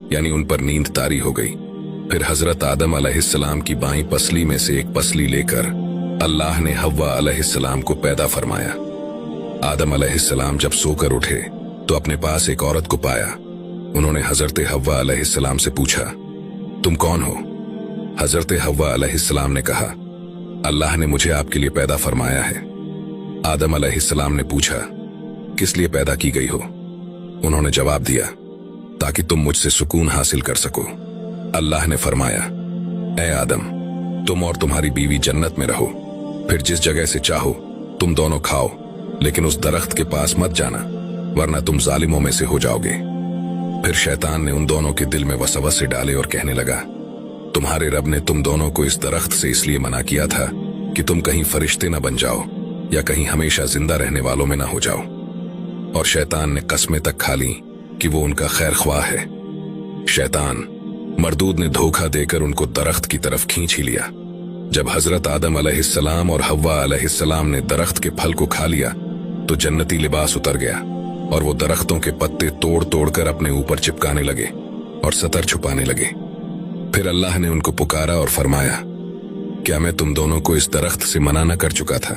यानी उन पर नींद तारी हो गई। फिर हजरत आदम अलैहिस्सलाम की बाईं पसली में से एक पसली लेकर अल्लाह ने हव्वा अलैहिस्सलाम को पैदा फरमाया। आदम अलैहिस्सलाम जब सोकर उठे तो अपने पास एक औरत को पाया। उन्होंने हजरत हव्वा अलैहिस्सलाम से पूछा, तुम कौन हो? हजरत हव्वा अलैहिस्सलाम ने कहा, अल्लाह ने मुझे आपके लिए पैदा फरमाया है। आदम अलैहिस्सलाम ने पूछा, किस लिए पैदा की गई हो? उन्होंने जवाब दिया, ताकि तुम मुझसे सुकून हासिल कर सको। अल्लाह ने फरमाया, ए आदम, तुम और तुम्हारी बीवी जन्नत में रहो, फिर जिस जगह से चाहो तुम दोनों खाओ, लेकिन उस दरख्त के पास मत जाना, वरना तुम जालिमों में से हो जाओगे। फिर शैतान ने उन दोनों के दिल में वसवसे डाले और कहने लगा, तुम्हारे रब ने तुम दोनों को इस दरख्त से इसलिए मना किया था कि तुम कहीं फरिश्ते न बन जाओ या कहीं हमेशा जिंदा रहने वालों में ना हो जाओ। और शैतान ने कस्में तक खा ली कि वो उनका खैर ख्वाह है। शैतान मरदूद ने धोखा देकर उनको दरख्त की तरफ खींच ही लिया। जब हजरत आदम अलैहिस्सलाम और हव्वा अलैहिस्सलाम ने दरख्त के फल को खा लिया तो जन्नती लिबास उतर गया और वो दरख्तों के पत्ते तोड़ तोड़ कर अपने ऊपर चिपकाने लगे और सतर छुपाने लगे। फिर अल्लाह ने उनको पुकारा और फरमाया, क्या मैं तुम दोनों को इस दरख्त से मना न कर चुका था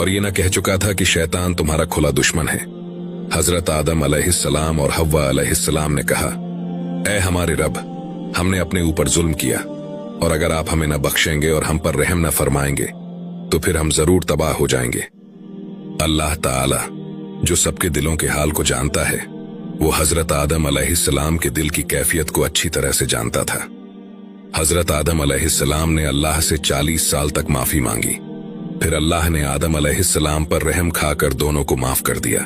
और ये न कह चुका था कि शैतान तुम्हारा खुला दुश्मन है? हजरत आदम अलैहिस्सलाम और हव्वा अलैहिस्सलाम ने कहा, ऐ हमारे रब, हमने अपने ऊपर जुल्म किया और अगर आप हमें न बख्शेंगे और हम पर रहम न फरमाएंगे तो फिर हम जरूर तबाह हो जाएंगे। अल्लाह ताला जो सबके दिलों के हाल को जानता है, वो हजरत आदम अलैहिस्सलाम के दिल की कैफियत को अच्छी तरह से जानता था। हजरत आदम अलैहिस्सलाम ने अल्लाह से 40 साल तक माफी मांगी। फिर अल्लाह ने आदम अलैहिस्सलाम पर रहम खाकर दोनों को माफ कर दिया।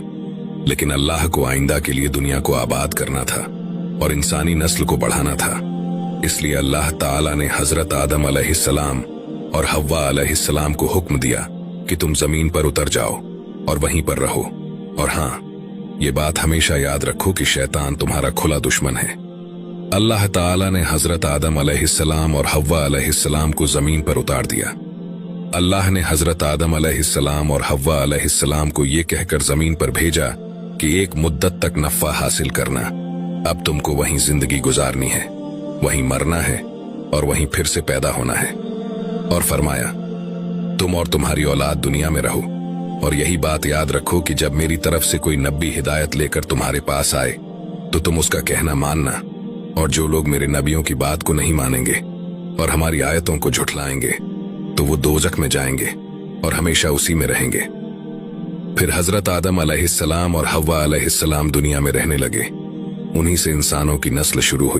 लेकिन अल्लाह को आइंदा के लिए दुनिया को आबाद करना था और इंसानी नस्ल को बढ़ाना था। इसलिए अल्लाह ताला ने हजरत आदम अलैहिस्सलाम और हव्वा अलैहिस्सलाम को हुक्म दिया कि तुम जमीन पर उतर जाओ और वहीं पर रहो। और हाँ, ये बात हमेशा याद रखो कि शैतान तुम्हारा खुला दुश्मन है। अल्लाह ताला ने हजरत आदम अलैहिस्सलाम और हव्वा अलैहिस्सलाम को जमीन पर उतार दिया। अल्लाह ने हजरत आदम अलैहिस्सलाम और हव्वा अलैहिस्सलाम को ये कहकर जमीन पर भेजा कि एक मुद्दत तक नफा हासिल करना, अब तुमको वहीं जिंदगी गुजारनी है, वहीं मरना है और वहीं फिर से पैदा होना है। और फरमाया, तुम और तुम्हारी औलाद दुनिया में रहो और यही बात याद रखो कि जब मेरी तरफ से कोई नबी हिदायत लेकर तुम्हारे पास आए तो तुम उसका कहना मानना, और जो लोग मेरे नबियों की बात को नहीं मानेंगे और हमारी आयतों को झुठलाएंगे तो वो दोजख में जाएंगे और हमेशा उसी में रहेंगे। फिर हजरत आदम अलैहिस्सलाम और हव्वा अलैहिस्सलाम दुनिया में रहने लगे। उन्हीं से इंसानों की नस्ल शुरू हुई।